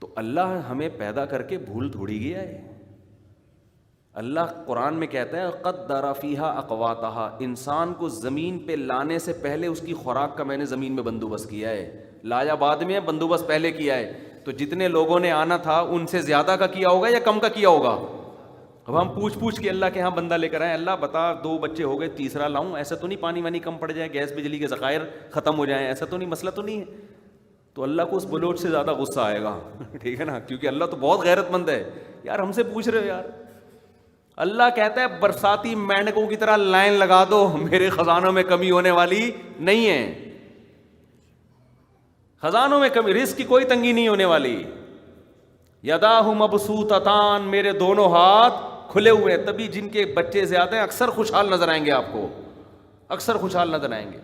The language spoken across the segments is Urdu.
تو اللہ ہمیں پیدا کر کے بھول تھوڑی گیا ہے. اللہ قرآن میں کہتا ہے قدر فیہا اقواتہا, انسان کو زمین پہ لانے سے پہلے اس کی خوراک کا میں نے زمین میں بندوبست کیا ہے. لایا بعد میں ہے, بندوبست پہلے کیا ہے. تو جتنے لوگوں نے آنا تھا ان سے زیادہ کا کیا ہوگا یا کم کا کیا ہوگا؟ اب ہم پوچھ کے اللہ کے ہاں بندہ لے کر آئے, اللہ بتا 2 بچے ہو گئے, تیسرا لاؤں؟ ایسا تو نہیں پانی وانی کم پڑ جائے, گیس بجلی کے ذخائر ختم ہو جائیں, ایسا تو نہیں, مسئلہ تو نہیں ہے. تو اللہ کو اس بلوچ سے زیادہ غصہ آئے گا. ٹھیک ہے نا, کیونکہ اللہ تو بہت غیرت مند ہے. یار ہم سے پوچھ رہے ہو یار. اللہ کہتا ہے برساتی مینڈکوں کی طرح لائن لگا دو, میرے خزانوں میں کمی ہونے والی نہیں ہے. خزانوں میں کمی, رزق کی کوئی تنگی نہیں ہونے والی. یداہ مبسوطتان, میرے دونوں ہاتھ کھلے ہوئے. تبھی جن کے بچے زیادہ ہیں اکثر خوشحال نظر آئیں گے آپ کو, اکثر خوشحال نظر آئیں گے.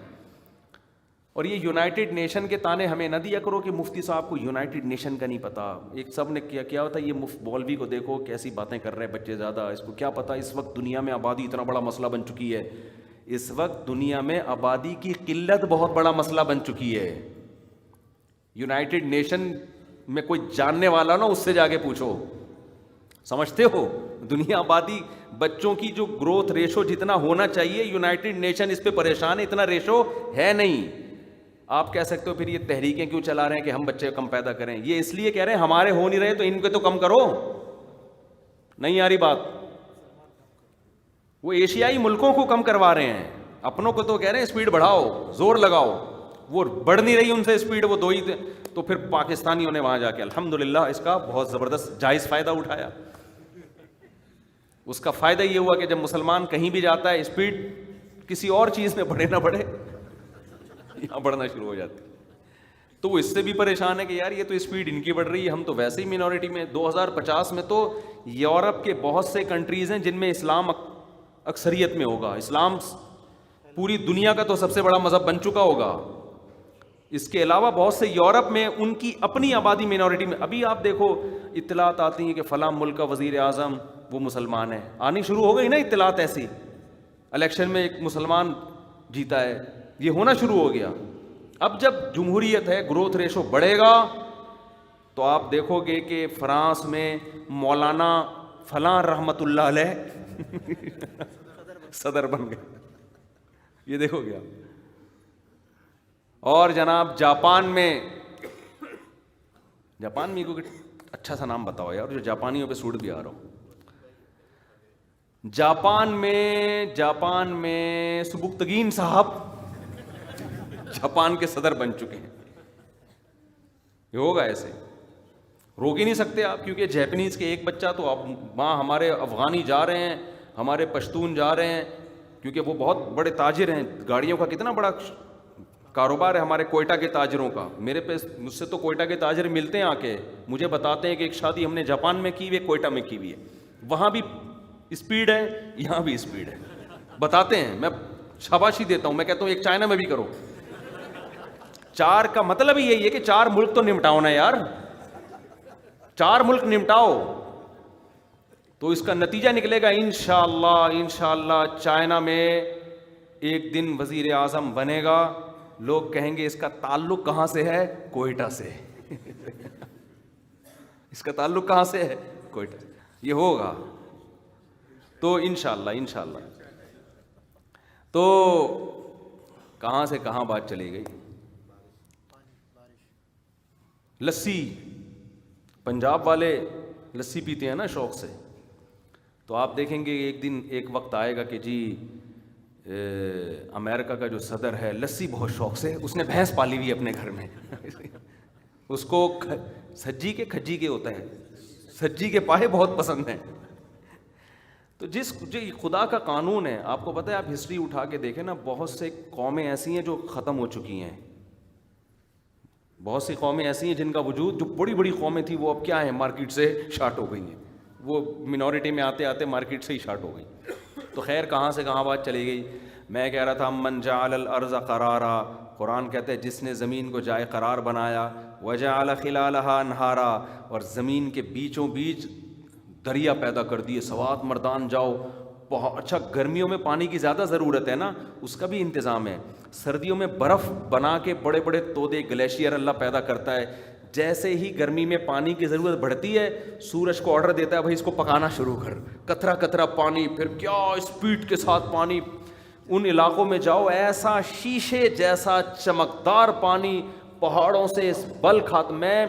اور یہ یونائٹڈ نیشن کے تانے ہمیں نہ دیا کرو کہ مفتی صاحب کو یونائٹڈ نیشن کا نہیں پتا. ایک سب نے کیا ہوتا ہے, یہ مولوی کو دیکھو کیسی باتیں کر رہے ہیں, بچے زیادہ, اس کو کیا پتا اس وقت دنیا میں آبادی اتنا بڑا مسئلہ بن چکی ہے. اس وقت دنیا میں آبادی کی قلت بہت بڑا مسئلہ بن چکی ہے. یونائٹڈ نیشن میں کوئی جاننے والا نا, اس سے جا کے پوچھو. سمجھتے ہو دنیا آبادی بچوں کی جو گروتھ ریشو جتنا ہونا چاہیے, یونائٹڈ نیشن اس پہ پریشان ہے, اتنا ریشو ہے نہیں. آپ کہہ سکتے ہو پھر یہ تحریکیں کیوں چلا رہے ہیں کہ ہم بچے کم پیدا کریں؟ یہ اس لیے کہہ رہے ہیں ہمارے ہو نہیں رہے تو ان کے تو کم کرو. نہیں آ رہی بات؟ وہ ایشیائی ملکوں کو کم کروا رہے ہیں, اپنوں کو تو کہہ رہے ہیں اسپیڈ بڑھاؤ, زور لگاؤ. وہ بڑھ نہیں رہی ان سے اسپیڈ, وہ 2 ہی تھے. تو پھر پاکستانیوں نے وہاں جا کے الحمدللہ اس کا بہت زبردست جائز فائدہ اٹھایا. اس کا فائدہ یہ ہوا کہ جب مسلمان کہیں بھی جاتا ہے اسپیڈ کسی اور چیز میں بڑھے نہ بڑھے, یہاں بڑھنا شروع ہو جاتی. تو وہ اس سے بھی پریشان ہے کہ یار یہ تو اسپیڈ ان کی بڑھ رہی ہے, ہم تو ویسے ہی مینورٹی میں. 2050 میں تو یورپ کے بہت سے کنٹریز ہیں جن میں اسلام اکثریت میں ہوگا. اسلام پوری دنیا کا تو سب سے بڑا مذہب بن چکا ہوگا. اس کے علاوہ بہت سے یورپ میں ان کی اپنی آبادی مینورٹی میں. ابھی آپ دیکھو اطلاعات آتی ہیں کہ فلاں ملک کا وزیر اعظم وہ مسلمان ہے, آنی شروع ہو گئی نا اطلاعات ایسی. الیکشن میں ایک مسلمان جیتا ہے, یہ ہونا شروع ہو گیا. اب جب جمہوریت ہے, گروتھ ریشو بڑھے گا, تو آپ دیکھو گے کہ فرانس میں مولانا فلاں رحمت اللہ علیہ صدر بن گئے, یہ دیکھو گے آپ. اور جناب جاپان میں کوئی اچھا سا نام بتاؤ یار جو جاپانیوں پہ سوٹ بھی آ رہا ہو. جاپان میں سبکتگین صاحب جاپان کے صدر بن چکے ہیں. یہ ہوگا ایسے, روک ہی نہیں سکتے آپ, کیونکہ جیپنیز کے ایک بچہ تو اب وہاں ہمارے افغانی جا رہے ہیں, ہمارے پشتون جا رہے ہیں, کیونکہ وہ بہت بڑے تاجر ہیں. گاڑیوں کا کتنا بڑا کاروبار ہے ہمارے کوئٹہ کے تاجروں کا. مجھ سے تو کوئٹہ کے تاجر ملتے ہیں آ کے, مجھے بتاتے ہیں کہ ایک شادی ہم نے جاپان میں کی ہوئی ہے, کوئٹہ میں کی ہوئی ہے, وہاں بھی اسپیڈ ہے, یہاں بھی اسپیڈ ہے. بتاتے ہیں, میں شاباشی دیتا ہوں, میں کہتا ہوں ایک چائنا میں بھی کرو. 4 کا مطلب ہی یہی ہے کہ 4 ملک تو نمٹاؤ نا یار, 4 ملک نمٹاؤ, تو اس کا نتیجہ نکلے گا انشاءاللہ چائنا میں ایک دن وزیر اعظم بنے گا. لوگ کہیں گے اس کا تعلق کہاں سے ہے؟ کوئٹہ سے. اس کا تعلق کہاں سے ہے؟ کوئٹہ سے. یہ ہوگا تو انشاءاللہ. تو کہاں سے کہاں بات چلی گئی. لسی, پنجاب والے لسی پیتے ہیں نا شوق سے. تو آپ دیکھیں گے ایک دن ایک وقت آئے گا کہ جی امریکہ کا جو صدر ہے لسی بہت شوق سے, اس نے بھینس پالی ہوئی اپنے گھر میں. اس کو سجی کے کھجی کے ہوتا ہے, سجی کے پائے بہت پسند ہیں. تو جو خدا کا قانون ہے, آپ کو پتہ ہے, آپ ہسٹری اٹھا کے دیکھیں نا, بہت سے قومیں ایسی ہیں جو ختم ہو چکی ہیں. بہت سی قومیں ایسی ہیں جن کا وجود, جو بڑی بڑی قومیں تھیں, وہ اب کیا ہیں, مارکیٹ سے شارٹ ہو گئی ہیں. وہ منورٹی میں آتے آتے مارکیٹ سے ہی شارٹ ہو گئی. تو خیر کہاں سے کہاں بات چلی گئی. میں کہہ رہا تھا من جعل الارض قرارا, قرآن کہتا ہے جس نے زمین کو جائے قرار بنایا, وجعل خلالها انہارا, اور زمین کے بیچوں بیچ دریا پیدا کر دیے, سوات مردان جاؤ. اچھا گرمیوں میں پانی کی زیادہ ضرورت ہے نا, اس کا بھی انتظام ہے. سردیوں میں برف بنا کے بڑے بڑے تودے گلیشیئر اللہ پیدا کرتا ہے, جیسے ہی گرمی میں پانی کی ضرورت بڑھتی ہے سورج کو آرڈر دیتا ہے بھائی اس کو پکانا شروع کر, قطرہ قطرہ پانی, پھر کیا اسپیڈ کے ساتھ پانی. ان علاقوں میں جاؤ, ایسا شیشے جیسا چمکدار پانی پہاڑوں سے بل کھاتا. میں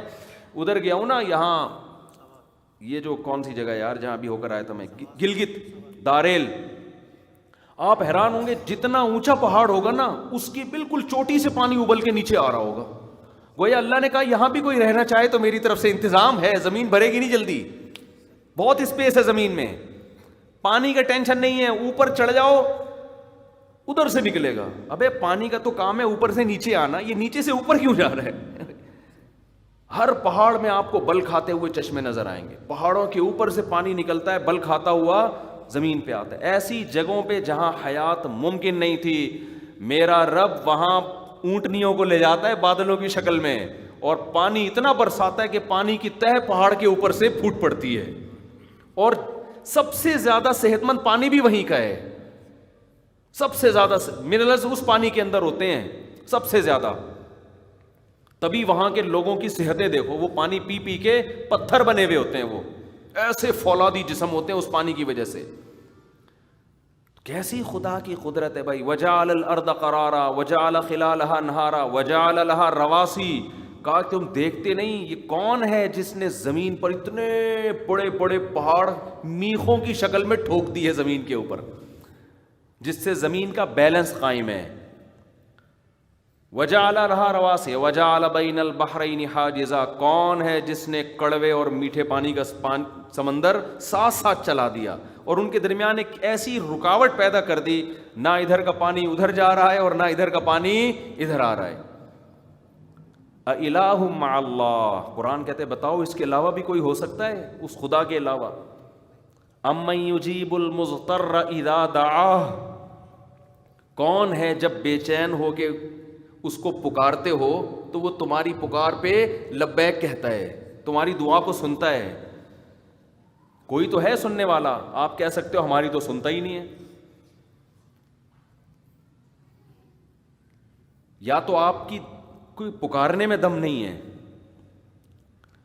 ادھر گیا ہوں نا, یہاں یہ جو کون سی جگہ یار جہاں ابھی ہو کر آیا تھا میں, گلگت داریل. آپ حیران ہوں گے جتنا اونچا پہاڑ ہوگا نا اس کی بالکل چوٹی سے پانی ابل کے نیچے آ رہا ہوگا. گویا اللہ نے کہا یہاں بھی کوئی رہنا چاہے تو میری طرف سے انتظام ہے, زمین بھرے گی نہیں جلدی, بہت اسپیس ہے زمین میں, پانی کا ٹینشن نہیں ہے. اوپر چڑھ جاؤ ادھر سے نکلے گا. ابے پانی کا تو کام ہے اوپر سے نیچے آنا, یہ نیچے سے اوپر کیوں جا رہا ہے؟ ہر پہاڑ میں آپ کو بل کھاتے ہوئے چشمے نظر آئیں گے, پہاڑوں کے اوپر سے پانی نکلتا ہے بل کھاتا ہوا زمین پہ آتا ہے. ایسی جگہوں پہ جہاں حیات ممکن نہیں تھی میرا رب وہاں اونٹنیوں کو لے جاتا ہے بادلوں کی شکل میں, اور پانی اتنا برساتا ہے کہ پانی کی تہ پہاڑ کے اوپر سے پھوٹ پڑتی ہے. اور سب سے زیادہ صحت مند پانی بھی وہیں کا ہے, سب سے زیادہ منرلز اس پانی کے اندر ہوتے ہیں سب سے زیادہ. تبھی وہاں کے لوگوں کی صحتیں دیکھو, وہ پانی پی پی کے پتھر بنے ہوئے ہوتے ہیں, وہ ایسے فولادی جسم ہوتے ہیں اس پانی کی وجہ سے. کیسی خدا کی قدرت ہے بھائی. وجعل الارض قرارا وجعل خلالها انہارا وجعل لها رواسی. کہا تم دیکھتے نہیں یہ کون ہے جس نے زمین پر اتنے بڑے بڑے پہاڑ میخوں کی شکل میں ٹھوک دی ہے زمین کے اوپر, جس سے زمین کا بیلنس قائم ہے. وجعل لها رواسی وجعل بین البحرین حاجزا. کون ہے جس نے کڑوے اور میٹھے پانی کا سمندر ساتھ ساتھ چلا دیا اور ان کے درمیان ایک ایسی رکاوٹ پیدا کر دی, نہ ادھر کا پانی ادھر جا رہا ہے اور نہ ادھر کا پانی ادھر آ رہا ہے. اِلٰہ مع اللہ. قرآن کہتے بتاؤ اس کے علاوہ بھی کوئی ہو سکتا ہے اس خدا کے علاوہ؟ امن یجیب المضطر اذا دعاہ. کون ہے جب بے چین ہو کے اس کو پکارتے ہو تو وہ تمہاری پکار پہ لبیک کہتا ہے, تمہاری دعا کو سنتا ہے. کوئی تو ہے سننے والا, آپ کہہ سکتے ہو ہماری تو سنتا ہی نہیں ہے. یا تو آپ کی کوئی پکارنے میں دم نہیں ہے.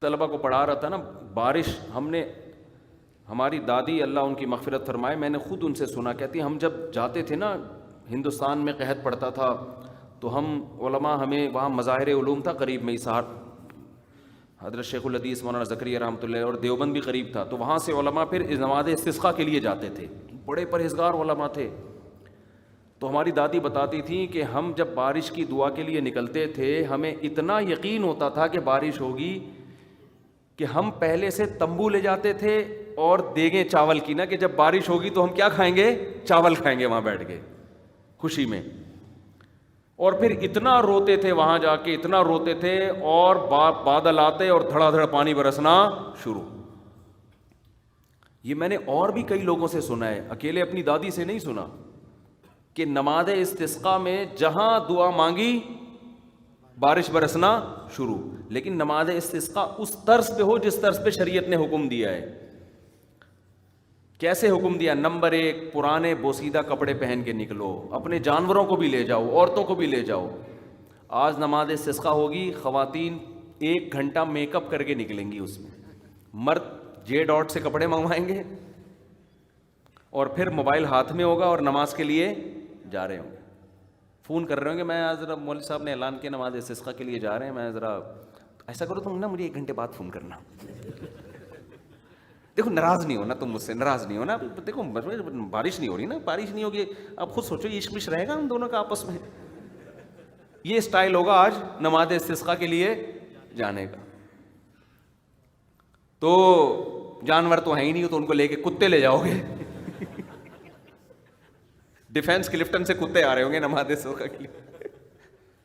طلبہ کو پڑھا رہا تھا نا, بارش ہم نے, ہماری دادی اللہ ان کی مغفرت فرمائے, میں نے خود ان سے سنا, کہتی ہم جب جاتے تھے نا ہندوستان میں قحط پڑتا تھا تو ہم علماء, ہمیں وہاں مظاہر علوم تھا قریب میں ہی, سہار حضرت شیخ الحدیث مولانا زکریا رحمۃ اللہ, اور دیوبند بھی قریب تھا, تو وہاں سے علماء پھر نماز استسقاء کے لیے جاتے تھے. بڑے پرہیزگار علماء تھے. تو ہماری دادی بتاتی تھیں کہ ہم جب بارش کی دعا کے لیے نکلتے تھے ہمیں اتنا یقین ہوتا تھا کہ بارش ہوگی کہ ہم پہلے سے تمبو لے جاتے تھے اور دیگیں چاول کی, نا کہ جب بارش ہوگی تو ہم کیا کھائیں گے, چاول کھائیں گے وہاں بیٹھ کے خوشی میں. اور پھر اتنا روتے تھے وہاں جا کے, اتنا روتے تھے, اور بادل آتے اور دھڑا دھڑ پانی برسنا شروع. یہ میں نے اور بھی کئی لوگوں سے سنا ہے, اکیلے اپنی دادی سے نہیں سنا, کہ نماز استسقاء میں جہاں دعا مانگی بارش برسنا شروع. لیکن نماز استسقاء اس طرز پہ ہو جس طرز پہ شریعت نے حکم دیا ہے. کیسے حکم دیا؟ نمبر 1, پرانے بوسیدہ کپڑے پہن کے نکلو, اپنے جانوروں کو بھی لے جاؤ, عورتوں کو بھی لے جاؤ. آج نماز استسقاء ہوگی, خواتین 1 گھنٹہ میک اپ کر کے نکلیں گی اس میں, مرد J.Dot سے کپڑے منگوائیں گے اور پھر موبائل ہاتھ میں ہوگا اور نماز کے لیے جا رہے ہوں گے. فون کر رہے ہوں گے, میں ذرا مولوی صاحب نے اعلان کیا نماز استسقاء کے لیے جا رہے ہیں, میں ذرا ایسا کرو تم نا مجھے 1 گھنٹے بعد فون کرنا. دیکھو ناراض نہیں ہونا, تم مجھ سے ناراض نہیں ہونا. دیکھو بارش نہیں ہو رہی نا, بارش نہیں ہوگی, اب خود سوچو عشق وشق رہے گا ہم دونوں کا آپس میں. یہ اسٹائل ہوگا آج نماز استسقاء کے لیے جانے کا. تو جانور تو ہیں ہی نہیں, تو ان کو لے کے کتے لے جاؤ گے. ڈیفینس کلفٹن سے کتے آ رہے ہوں گے نماز استسقاء کے لیے.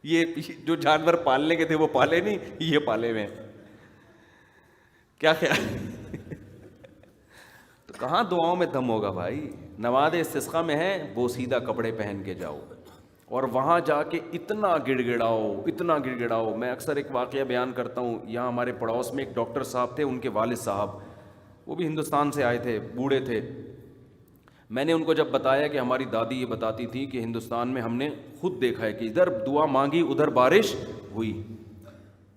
یہ جو جانور پالنے کے تھے وہ پالے نہیں, یہ پالے ہوئے. کیا خیال؟ تو کہاں دعاؤں میں دم ہوگا بھائی. نماز استسقاء میں ہے بوسیدہ کپڑے پہن کے جاؤ اور وہاں جا کے اتنا گڑ گڑاؤ, اتنا گڑ گڑاؤ. میں اکثر ایک واقعہ بیان کرتا ہوں, یہاں ہمارے پڑوس میں ایک ڈاکٹر صاحب تھے, ان کے والد صاحب وہ بھی ہندوستان سے آئے تھے, بوڑھے تھے. میں نے ان کو جب بتایا کہ ہماری دادی یہ بتاتی تھی کہ ہندوستان میں ہم نے خود دیکھا ہے کہ ادھر دعا مانگی ادھر بارش ہوئی,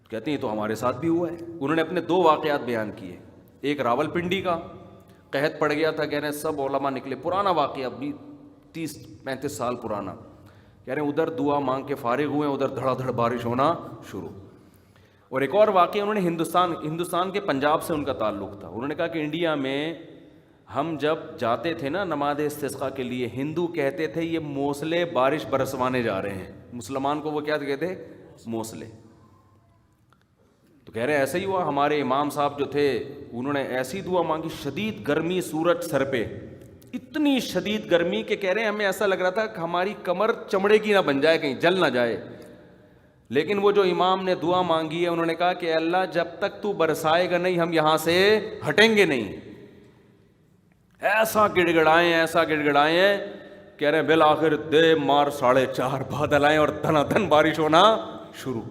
کہتے ہیں یہ تو ہمارے ساتھ بھی ہوا ہے. انہوں نے اپنے 2 واقعات بیان کیے. ایک راول پنڈی کا قحط پڑ گیا تھا, کہہ رہے ہیں سب علماء نکلے, پرانا واقعہ بھی 30-35 سال پرانا. کہہ رہے ہیں ادھر دعا مانگ کے فارغ ہوئے, ادھر دھڑا دھڑ بارش ہونا شروع. اور ایک اور واقعہ انہوں نے ہندوستان کے پنجاب سے ان کا تعلق تھا. انہوں نے کہا کہ انڈیا میں ہم جب جاتے تھے نا نماز استسقاء کے لیے, ہندو کہتے تھے یہ موسلے بارش برسوانے جا رہے ہیں, مسلمان کو وہ کیا کہتے موسلے. تو کہہ رہے ایسا ہی ہوا. ہمارے امام صاحب جو تھے انہوں نے ایسی دعا مانگی, شدید گرمی, سورج سر پہ, اتنی شدید گرمی کہ کہہ رہے ہیں ہمیں ایسا لگ رہا تھا کہ ہماری کمر چمڑے کی نہ بن جائے, کہیں جل نہ جائے. لیکن وہ جو امام نے دعا مانگی ہے, انہوں نے کہا کہ اللہ جب تک تو برسائے گا نہیں ہم یہاں سے ہٹیں گے نہیں. ایسا گڑگڑائے ہیں کہہ رہے ہیں بالآخر دے مار 4:30 بادل آئے اور دھنا دھن بارش ہونا شروع.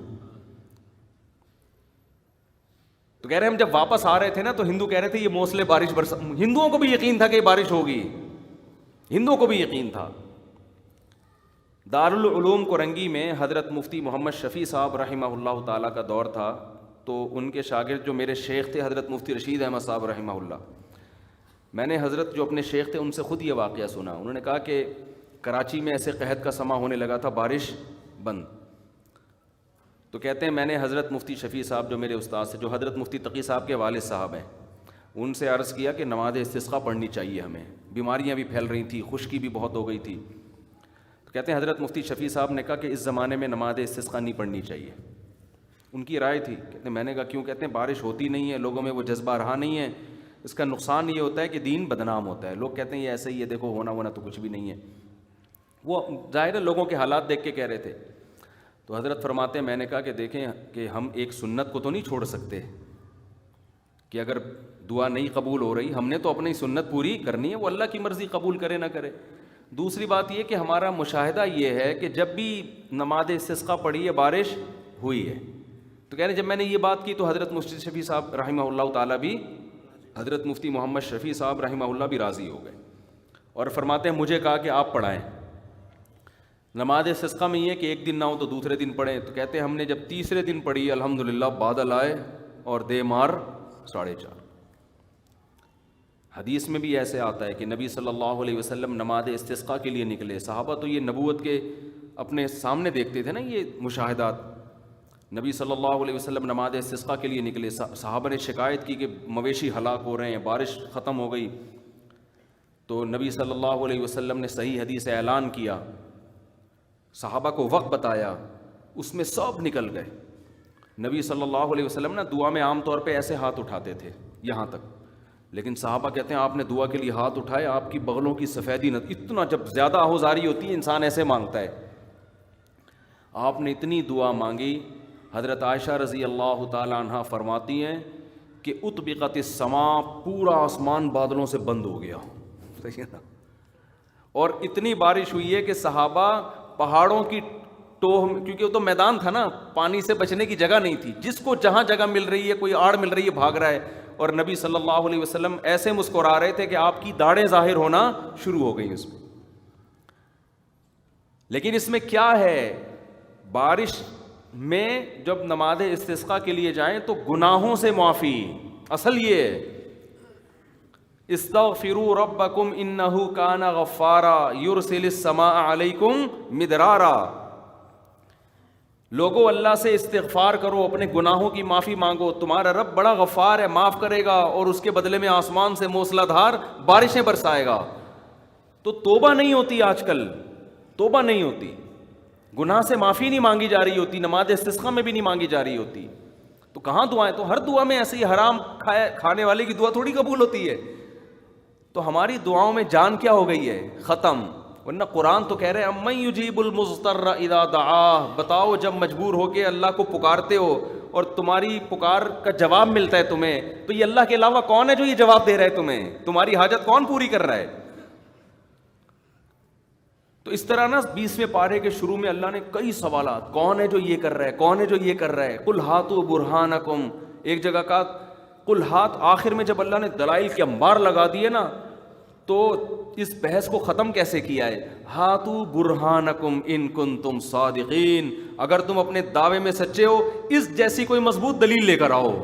تو کہہ رہے ہیں ہم جب واپس آ رہے تھے نا تو ہندو کہہ رہے تھے یہ موسلے بارش ہندوؤں کو بھی یقین تھا کہ بارش ہوگی, ہندوؤں کو بھی یقین تھا. دارالعلوم کورنگی میں حضرت مفتی محمد شفیع صاحب رحمہ اللہ تعالیٰ کا دور تھا. تو ان کے شاگرد جو میرے شیخ تھے حضرت مفتی رشید احمد صاحب رحمہ اللہ, میں نے حضرت جو اپنے شیخ تھے ان سے خود یہ واقعہ سنا. انہوں نے کہا کہ کراچی میں ایسے قحط کا سما ہونے لگا تھا, بارش بند. تو کہتے ہیں میں نے حضرت مفتی شفیع صاحب جو میرے استاد سے, جو حضرت مفتی تقی صاحب کے والد صاحب ہیں, ان سے عرض کیا کہ نماز استسقاء پڑھنی چاہیے ہمیں, بیماریاں بھی پھیل رہی تھیں, خشکی بھی بہت ہو گئی تھی. تو کہتے ہیں حضرت مفتی شفیع صاحب نے کہا کہ اس زمانے میں نماز استسقاء نہیں پڑھنی چاہیے. ان کی رائے تھی. کہتے ہیں میں نے کہا کیوں؟ کہتے ہیں بارش ہوتی نہیں ہے, لوگوں میں وہ جذبہ رہا نہیں ہے, اس کا نقصان یہ ہوتا ہے کہ دین بدنام ہوتا ہے. لوگ کہتے ہیں یہ ایسے ہی ہے, دیکھو ہونا تو کچھ بھی نہیں ہے. وہ ظاہر ہے لوگوں کے حالات دیکھ کے کہہ رہے تھے. تو حضرت فرماتے ہیں میں نے کہا کہ دیکھیں کہ ہم ایک سنت کو تو نہیں چھوڑ سکتے کہ اگر دعا نہیں قبول ہو رہی, ہم نے تو اپنی سنت پوری کرنی ہے, وہ اللہ کی مرضی قبول کرے نہ کرے. دوسری بات یہ کہ ہمارا مشاہدہ یہ ہے کہ جب بھی نماز استسقاء پڑھی ہے بارش ہوئی ہے. تو کہہ رہے جب میں نے یہ بات کی تو حضرت مفتی شفیع صاحب رحمہ اللہ تعالیٰ بھی, حضرت مفتی محمد شفیع صاحب رحمہ اللہ بھی راضی ہو گئے اور فرماتے ہیں مجھے کہا کہ آپ پڑھائیں. نماز استسقاء میں یہ ہے کہ ایک دن نہ ہو تو دوسرے دن پڑھیں. تو کہتے ہیں ہم نے جب تیسرے دن پڑھی الحمدللہ بادل آئے اور دے مار 4:30. حدیث میں بھی ایسے آتا ہے کہ نبی صلی اللہ علیہ وسلم نماز استسقاء کے لیے نکلے. صحابہ تو یہ نبوت کے اپنے سامنے دیکھتے تھے نا یہ مشاہدات. نبی صلی اللہ علیہ وسلم نماز استسقاء کے لیے نکلے. صحابہ نے شکایت کی کہ مویشی ہلاک ہو رہے ہیں, بارش ختم ہو گئی. تو نبی صلی اللہ علیہ وسلم نے صحیح حدیث اعلان کیا, صحابہ کو وقت بتایا, اس میں سب نکل گئے. نبی صلی اللہ علیہ وسلم نا دعا میں عام طور پہ ایسے ہاتھ اٹھاتے تھے یہاں تک, لیکن صحابہ کہتے ہیں آپ نے دعا کے لیے ہاتھ اٹھائے, آپ کی بغلوں کی سفیدی نہ, اتنا جب زیادہ آہوزاری ہوتی ہے انسان ایسے مانگتا ہے. آپ نے اتنی دعا مانگی. حضرت عائشہ رضی اللہ تعالی عنہا فرماتی ہیں کہ اطبقت السماء, پورا آسمان بادلوں سے بند ہو گیا. صحیح ہے نا. اور اتنی بارش ہوئی ہے کہ صحابہ پہاڑوں کی ٹوہ, کیونکہ وہ تو میدان تھا نا, پانی سے بچنے کی جگہ نہیں تھی, جس کو جہاں جگہ مل رہی ہے, کوئی آڑ مل رہی ہے بھاگ رہا ہے. اور نبی صلی اللہ علیہ وسلم ایسے مسکرا رہے تھے کہ آپ کی داڑھیں ظاہر ہونا شروع ہو گئی اس میں. لیکن اس میں کیا ہے, بارش میں جب نماز استسقاء کے لیے جائیں تو گناہوں سے معافی. اصل یہ ہے استغفروا ربکم انہ کان غفارا یرسل السماء علیکم مدرارا. لوگوں اللہ سے استغفار کرو, اپنے گناہوں کی معافی مانگو, تمہارا رب بڑا غفار ہے, معاف کرے گا اور اس کے بدلے میں آسمان سے موسلا دھار بارشیں برسائے گا. تو توبہ نہیں ہوتی, آج کل توبہ نہیں ہوتی, گناہ سے معافی نہیں مانگی جا رہی ہوتی, نماز استسقاء میں بھی نہیں مانگی جا رہی ہوتی. تو کہاں دعائیں, تو ہر دعا میں ایسے ہی حرام کھانے والے کی دعا تھوڑی قبول ہوتی ہے. تو ہماری دعاؤں میں جان کیا ہو گئی ہے, ختم. ورنہ قرآن تو کہہ رہے ہیں امن یجیب المضطر اذا دعاہ, بتاؤ جب مجبور ہو کے اللہ کو پکارتے ہو اور تمہاری پکار کا جواب ملتا ہے تمہیں, تو یہ اللہ کے علاوہ کون ہے جو یہ جواب دے رہا ہے تمہیں, تمہاری حاجت کون پوری کر رہا ہے. تو اس طرح نا 20ویں پارے کے شروع میں اللہ نے کئی سوالات, کون ہے جو یہ کر رہا ہے, کون ہے جو یہ کر رہا ہے, قل ہاتوا برہانکم, ایک جگہ کا قل ہات, آخر میں جب اللہ نے دلائل کے انبار لگا دیے نا تو اس بحث کو ختم کیسے کیا ہے, ہاتوا برہانکم ان کنتم صادقین, اگر تم اپنے دعوے میں سچے ہو اس جیسی کوئی مضبوط دلیل لے کر آؤ.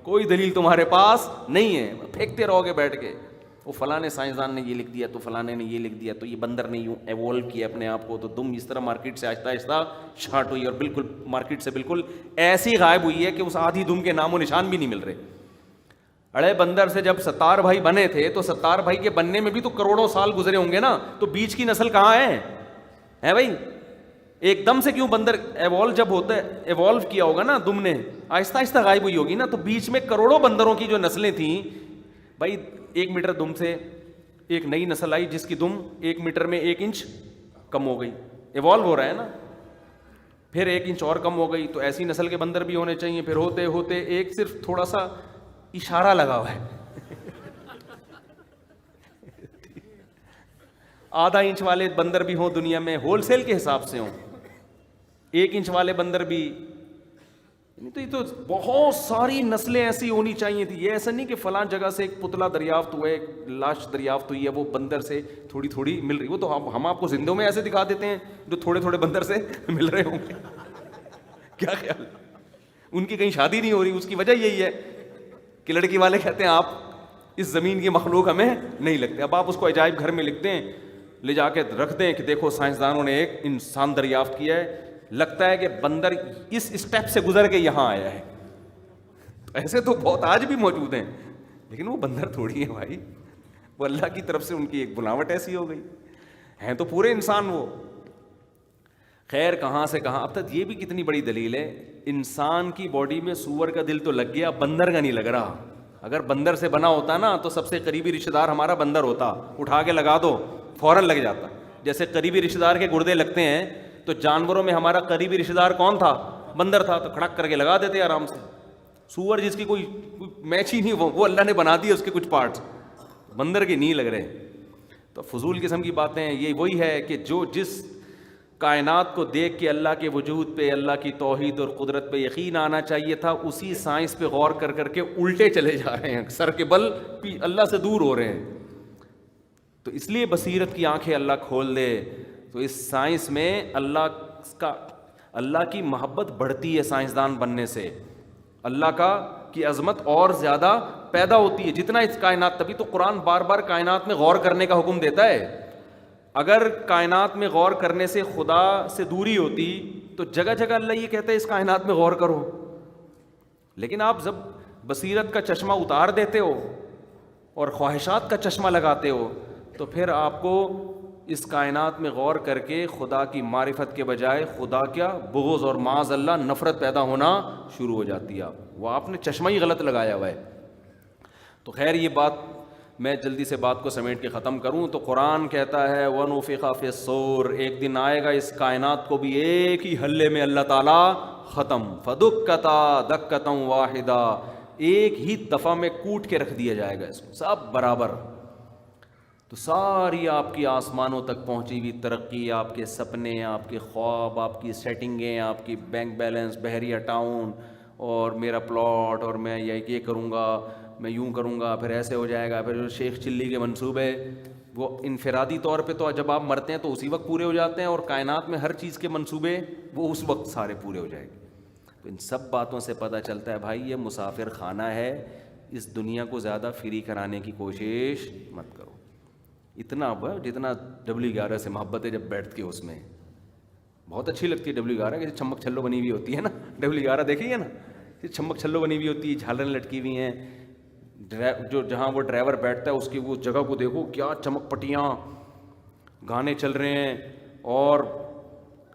کوئی دلیل تمہارے پاس نہیں ہے, پھینکتے رہو گے بیٹھ کے, وہ فلاں سائنسدان نے یہ لکھ دیا, تو فلاں نے یہ لکھ دیا, تو یہ بندر نے یوں ایوولو کیا اپنے آپ کو, تو تم اس طرح مارکیٹ سے آہستہ آہستہ شارٹ ہوئی اور بالکل مارکیٹ سے بالکل ایسی غائب ہوئی ہے کہ اس آدھی دم کے نام و نشان بھی نہیں مل رہے. اڑے بندر سے جب ستار بھائی بنے تھے تو ستار بھائی کے بننے میں بھی تو کروڑوں سال گزرے ہوں گے نا, تو بیچ کی نسل کہاں ہے بھائی؟ ایک دم سے کیوں بندر جب ہوتا ہے ایوالو کیا ہوگا نا دم نے, آہستہ آہستہ غائب ہوئی ہوگی نا, تو بیچ میں کروڑوں بندروں کی جو نسلیں تھیں بھائی, 1 میٹر دم سے ایک نئی نسل آئی جس کی دم 1 میٹر میں 1 انچ کم ہو گئی, ایوالو ہو رہا ہے نا, پھر 1 انچ اور کم ہو گئی, تو ایسی نسل کے بندر بھی ہونے چاہیے. پھر ہوتے ہوتے ایک صرف تھوڑا سا اشارہ لگا ہوا ہے, آدھا انچ والے بندر بھی ہوں دنیا میں, ہول سیل کے حساب سے ہوں, 1 انچ والے بندر بھی, تو یہ تو بہت ساری نسلیں ایسی ہونی چاہیے تھی. یہ ایسا نہیں کہ فلاں جگہ سے ایک پتلا دریافت ہوا ہے, ایک لاش دریافت ہوئی ہے, وہ بندر سے تھوڑی تھوڑی مل رہی, وہ تو ہم آپ کو زندوں میں ایسے دکھا دیتے ہیں جو تھوڑے تھوڑے بندر سے مل رہے ہوں گے. کیا خیال, ان کی کہیں شادی نہیں ہو رہی, اس کی وجہ یہی ہے کہ لڑکی والے کہتے ہیں آپ اس زمین کی مخلوق ہمیں نہیں لگتے. اب آپ اس کو عجائب گھر میں لکھ دیں, لے جا کے رکھ دیں کہ دیکھو سائنسدانوں نے ایک انسان دریافت کیا ہے, لگتا ہے کہ بندر اس اسٹیپ سے گزر کے یہاں آیا ہے. ایسے تو بہت آج بھی موجود ہیں, لیکن وہ بندر تھوڑی ہے بھائی, وہ اللہ کی طرف سے ان کی ایک بناوٹ ایسی ہو گئی, ہیں تو پورے انسان وہ. خیر کہاں سے کہاں, اب تک یہ بھی کتنی بڑی دلیل ہے, انسان کی باڈی میں سور کا دل تو لگ گیا, بندر کا نہیں لگ رہا. اگر بندر سے بنا ہوتا نا تو سب سے قریبی رشتہ دار ہمارا بندر ہوتا, اٹھا کے لگا دو فوراً لگ جاتا. جیسے قریبی رشتہ دار کے گردے لگتے ہیں, تو جانوروں میں ہمارا قریبی رشتہ دار کون تھا؟ بندر تھا, تو کھڑک کر کے لگا دیتے آرام سے. سور جس کی کوئی میچ ہی نہیں, وہ اللہ نے بنا دی اس کے کچھ پارٹس, بندر کے نہیں لگ رہے. تو فضول قسم کی باتیں. یہ وہی ہے کہ جو جس کائنات کو دیکھ کے اللہ کے وجود پہ, اللہ کی توحید اور قدرت پہ یقین آنا چاہیے تھا, اسی سائنس پہ غور کر کر کے الٹے چلے جا رہے ہیں, سر کے بل اللہ سے دور ہو رہے ہیں. تو اس لیے بصیرت کی آنکھیں اللہ کھول دے. تو اس سائنس میں اللہ کی محبت بڑھتی ہے سائنسدان بننے سے, اللہ کی عظمت اور زیادہ پیدا ہوتی ہے جتنا اس کائنات. تبھی تو قرآن بار بار کائنات میں غور کرنے کا حکم دیتا ہے. اگر کائنات میں غور کرنے سے خدا سے دوری ہوتی تو جگہ جگہ اللہ یہ کہتا ہے اس کائنات میں غور کرو. لیکن آپ جب بصیرت کا چشمہ اتار دیتے ہو اور خواہشات کا چشمہ لگاتے ہو, تو پھر آپ کو اس کائنات میں غور کر کے خدا کی معرفت کے بجائے خدا کیا بغض اور معاذ اللہ نفرت پیدا ہونا شروع ہو جاتی ہے. وہ آپ نے چشمہ ہی غلط لگایا ہوا ہے. تو خیر یہ بات میں جلدی سے بات کو سمیٹ کے ختم کروں تو قرآن کہتا ہے وَنُفِخَ فِي الصُّورِ, ایک دن آئے گا اس کائنات کو بھی ایک ہی ہلے میں اللہ تعالیٰ ختم. فَدُكَّتَا دَكَّةً وَاحِدَةً, ایک ہی دفعہ میں کوٹ کے رکھ دیا جائے گا اس کو سب برابر. تو ساری آپ کی آسمانوں تک پہنچی ہوئی ترقی, آپ کے سپنے, آپ کے خواب, آپ کی سیٹنگیں, آپ کی بینک بیلنس, بحریہ ٹاؤن, اور میرا پلاٹ, اور میں یہ کروں گا, میں یوں کروں گا, پھر ایسے ہو جائے گا, پھر شیخ چلی کے منصوبے, وہ انفرادی طور پہ تو جب آپ مرتے ہیں تو اسی وقت پورے ہو جاتے ہیں, اور کائنات میں ہر چیز کے منصوبے وہ اس وقت سارے پورے ہو جائیں گے. تو ان سب باتوں سے پتہ چلتا ہے بھائی یہ مسافر خانہ ہے, اس دنیا کو زیادہ فری کرانے کی کوشش مت کرو. اتنا جتنا W11 سے محبت ہے, جب بیٹھ کے اس میں بہت اچھی لگتی ہے W11, کہ چمک چھلو بنی ہوئی ہوتی ہے نا, W11 دیکھیں گے نا, چمک چھلو بنی ہوئی ہوتی ہے, جھالریں لٹکی ہوئی ہیں, جو جہاں وہ ڈرائیور بیٹھتا ہے اس کی وہ جگہ کو دیکھو کیا چمک پٹیاں, گانے چل رہے ہیں, اور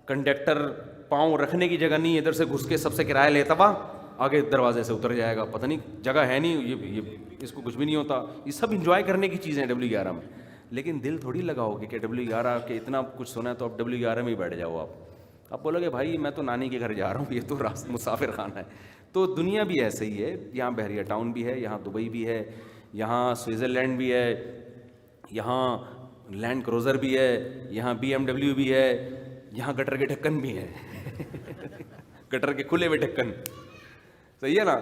کنڈکٹر پاؤں رکھنے کی جگہ نہیں, ادھر سے گھس کے سب سے کرایہ لیتا ہوا آگے دروازے سے اتر جائے گا, پتہ نہیں جگہ ہے نہیں, یہ اس کو کچھ بھی نہیں ہوتا. یہ سب انجوائے کرنے کی چیزیں ہیں W11 میں. لیکن دل تھوڑی لگاؤ گے کہ W11 کے اتنا کچھ سنا ہے تو اب W11 میں ہی بیٹھ جاؤ. آپ بولو گے بھائی میں تو نانی کے گھر جا رہا ہوں, یہ تو مسافر خانہ ہے. تو دنیا بھی ایسے ہی ہے, یہاں بحریہ ٹاؤن بھی ہے, یہاں دبئی بھی ہے, یہاں سوئٹزرلینڈ بھی ہے, یہاں لینڈ کروزر بھی ہے, یہاں BMW بھی ہے, یہاں گٹر کے ڈھکن بھی ہیں گٹر کے کھلے ہوئے ڈھکن, صحیح ہے نا,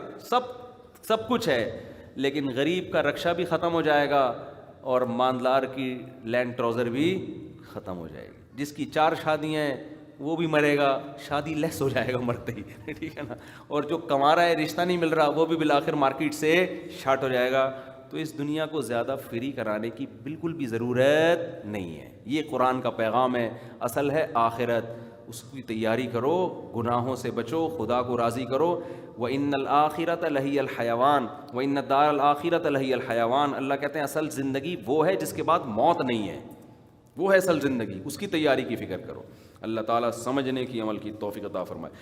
سب کچھ ہے. لیکن غریب کا رکشہ بھی ختم ہو جائے گا, اور ماندلار کی لینڈ ٹروزر بھی ختم ہو جائے گی. جس کی 4 شادیاں ہیں وہ بھی مرے گا, شادی لیس ہو جائے گا مرتے ہی, ٹھیک ہے نا, اور جو کما رہا ہے رشتہ نہیں مل رہا وہ بھی بالآخر مارکیٹ سے شارٹ ہو جائے گا. تو اس دنیا کو زیادہ فری کرانے کی بالکل بھی ضرورت نہیں ہے. یہ قرآن کا پیغام ہے. اصل ہے آخرت, اس کی تیاری کرو, گناہوں سے بچو, خدا کو راضی کرو. وَإِنَّ الْآخِرَةَ لَهِيَ الْحَيَوَانُ وَإِنَّ الدَّارَ الْآخِرَةَ لَهِيَ الْحَيَوَانُ. اللہ کہتے ہیں اصل زندگی وہ ہے جس کے بعد موت نہیں ہے, وہ ہے اصل زندگی, اس کی تیاری کی فکر کرو. اللہ تعالیٰ سمجھنے کی, عمل کی توفیق عطا فرمائے.